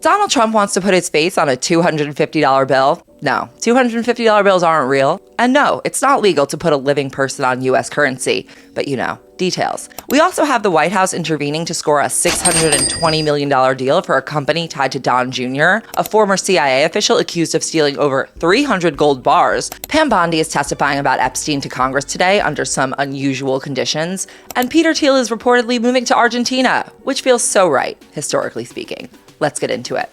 Donald Trump wants to put his face on a $250 bill. No, $250 bills aren't real. And no, it's not legal to put a living person on U.S. currency. But details. We also have the White House intervening to score a $620 million deal for a company tied to Don Jr., a former CIA official accused of stealing over 300 gold bars. Pam Bondi is testifying about Epstein to Congress today under some unusual conditions. And Thiel is reportedly moving to Argentina, which feels so right, historically speaking. Let's get into it.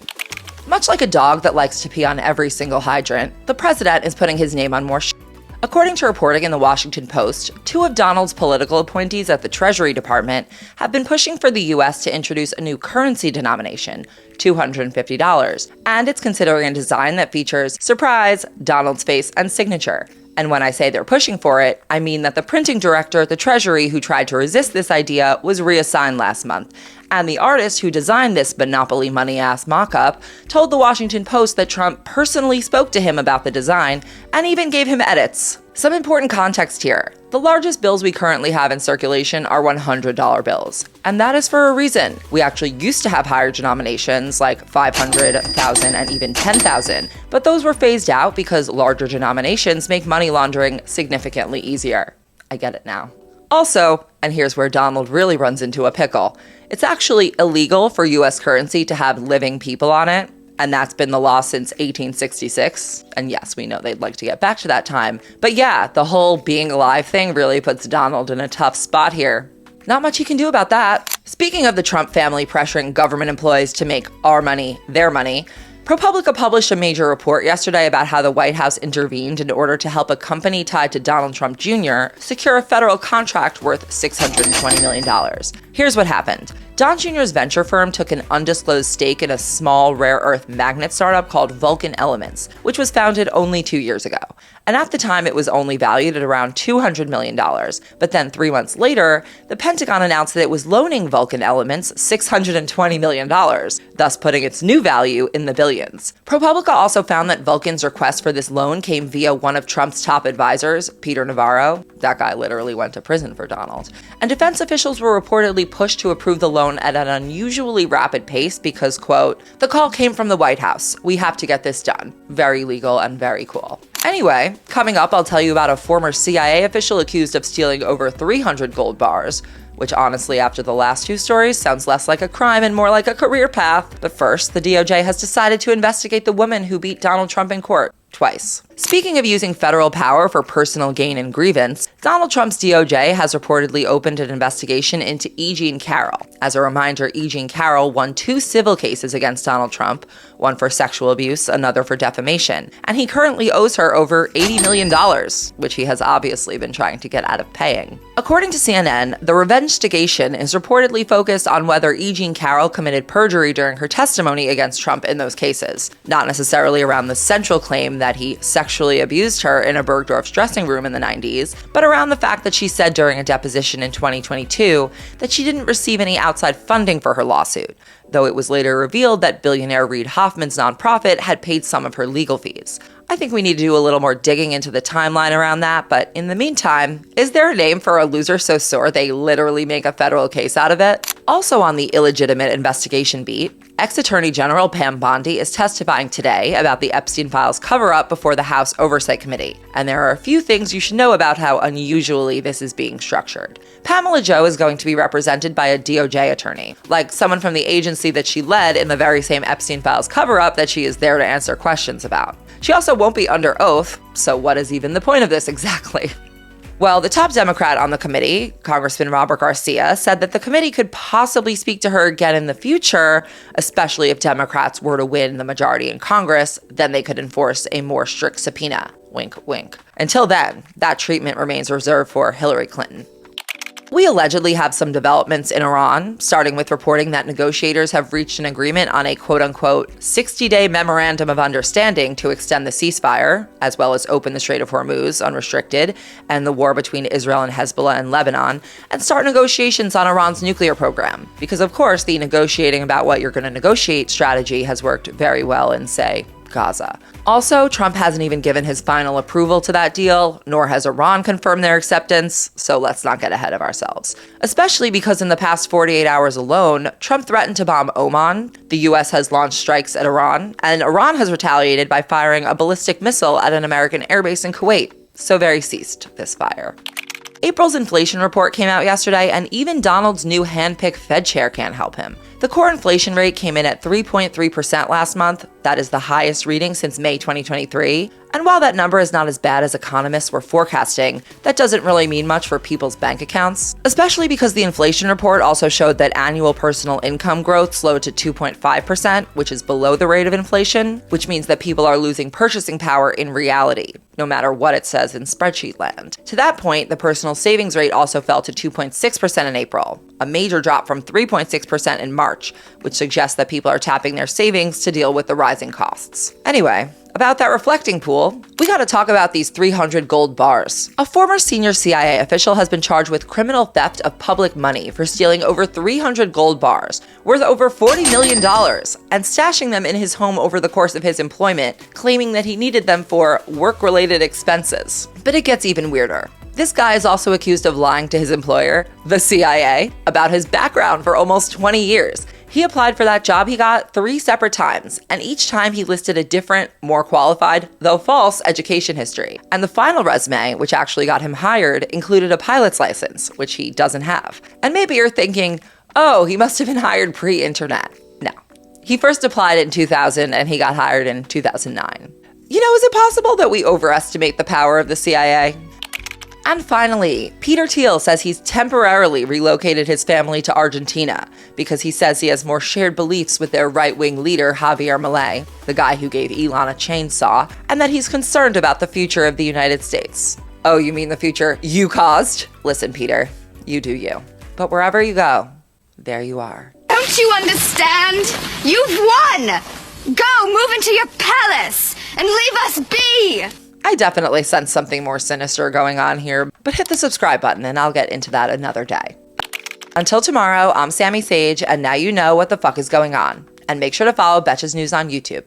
Much like a dog that likes to pee on every single hydrant, the president is putting his name on more shit. According to reporting in the Washington Post, 2 of Donald's political appointees at the Treasury Department have been pushing for the U.S. to introduce a new currency denomination, $250, and it's considering a design that features, surprise, Donald's face and signature. And when I say they're pushing for it, I mean that the printing director at the Treasury who tried to resist this idea was reassigned last month. And the artist who designed this Monopoly money-ass mock-up told the Washington Post that Trump personally spoke to him about the design and even gave him edits. Some important context here. The largest bills we currently have in circulation are $100 bills. And that is for a reason. We actually used to have higher denominations like 500, 1,000, and even 10,000. But those were phased out because larger denominations make money laundering significantly easier. I get it now. Also, and here's where Donald really runs into a pickle, it's actually illegal for U.S. currency to have living people on it, and that's been the law since 1866. And yes, we know they'd like to get back to that time. But yeah, the whole being alive thing really puts Donald in a tough spot here. Not much he can do about that. Speaking of the Trump family pressuring government employees to make our money their money, ProPublica published a major report yesterday about how the White House intervened in order to help a company tied to Donald Trump Jr. secure a federal contract worth $620 million. Here's what happened. Don Jr.'s venture firm took an undisclosed stake in a small rare earth magnet startup called Vulcan Elements, which was founded only 2 years ago. And at the time, it was only valued at around $200 million. But then 3 months later, the Pentagon announced that it was loaning Vulcan Elements $620 million, thus putting its new value in the billions. ProPublica also found that Vulcan's request for this loan came via one of Trump's top advisors, Peter Navarro. That guy literally went to prison for Donald. And defense officials were reportedly pushed to approve the loan at an unusually rapid pace because, quote, the call came from the White House. We have to get this done. Very legal and very cool. Anyway, coming up, I'll tell you about a former CIA official accused of stealing over 300 gold bars, which honestly, after the last 2 stories, sounds less like a crime and more like a career path. But first, the DOJ has decided to investigate the woman who beat Donald Trump in court. Twice. Speaking of using federal power for personal gain and grievance, Donald Trump's DOJ has reportedly opened an investigation into Carroll. As a reminder, Carroll won 2 civil cases against Donald Trump, one for sexual abuse, another for defamation, and he currently owes her over $80 million, which he has obviously been trying to get out of paying. According to CNN, the revenge-stigation is reportedly focused on whether Carroll committed perjury during her testimony against Trump in those cases, not necessarily around the central claim that he sexually abused her in a Bergdorf's dressing room in the 90s, but around the fact that she said during a deposition in 2022 that she didn't receive any outside funding for her lawsuit, though it was later revealed that billionaire Reid Hoffman's nonprofit had paid some of her legal fees. I think we need to do a little more digging into the timeline around that, but in the meantime, is there a name for a loser so sore they literally make a federal case out of it? Also on the illegitimate investigation beat, ex-Attorney General Pam Bondi is testifying today about the Epstein files cover-up before the House Oversight Committee, and there are a few things you should know about how unusually this is being structured. Pamela Joe is going to be represented by a DOJ attorney, like someone from the agency that she led in the very same Epstein files cover-up that she is there to answer questions about. She also won't be under oath, so what is even the point of this exactly? Well, the top Democrat on the committee, Congressman Robert Garcia, said that the committee could possibly speak to her again in the future, especially if Democrats were to win the majority in Congress, then they could enforce a more strict subpoena. Wink, wink. Until then, that treatment remains reserved for Hillary Clinton. We allegedly have some developments in Iran, starting with reporting that negotiators have reached an agreement on a quote-unquote 60-day memorandum of understanding to extend the ceasefire, as well as open the Strait of Hormuz unrestricted, and the war between Israel and Hezbollah and Lebanon, and start negotiations on Iran's nuclear program. Because of course, the negotiating about what you're going to negotiate strategy has worked very well in, say, Gaza. Also, Trump hasn't even given his final approval to that deal, nor has Iran confirmed their acceptance, so let's not get ahead of ourselves. Especially because in the past 48 hours alone, Trump threatened to bomb Oman, the US has launched strikes at Iran, and Iran has retaliated by firing a ballistic missile at an American airbase in Kuwait. So very ceased this fire. April's inflation report came out yesterday, and even Donald's new hand-picked Fed chair can't help him. The core inflation rate came in at 3.3% last month. That is the highest reading since May 2023. And while that number is not as bad as economists were forecasting, that doesn't really mean much for people's bank accounts, especially because the inflation report also showed that annual personal income growth slowed to 2.5%, which is below the rate of inflation, which means that people are losing purchasing power in reality, no matter what it says in spreadsheet land. To that point, the personal savings rate also fell to 2.6% in April, a major drop from 3.6% in March, which suggests that people are tapping their savings to deal with the rising costs. Anyway, about that reflecting pool, we gotta talk about these 300 gold bars. A former senior CIA official has been charged with criminal theft of public money for stealing over 300 gold bars, worth over $40 million, and stashing them in his home over the course of his employment, claiming that he needed them for work-related expenses. But it gets even weirder. This guy is also accused of lying to his employer, the CIA, about his background for almost 20 years. He applied for that job he got 3 separate times, and each time he listed a different, more qualified, though false, education history. And the final resume, which actually got him hired, included a pilot's license, which he doesn't have. And maybe you're thinking, oh, he must have been hired pre-internet. No. He first applied in 2000 and he got hired in 2009. You know, is it possible that we overestimate the power of the CIA? And finally, Peter Thiel says he's temporarily relocated his family to Argentina because he says he has more shared beliefs with their right-wing leader, Javier Milei, the guy who gave Elon a chainsaw, and that he's concerned about the future of the United States. Oh, you mean the future you caused? Listen, Peter, you do you. But wherever you go, there you are. Don't you understand? You've won! Go, move into your palace, and leave us be! I definitely sense something more sinister going on here, but hit the subscribe button and I'll get into that another day. Until tomorrow, I'm Sammy Sage, and now you know what the fuck is going on. And make sure to follow Betches News on YouTube.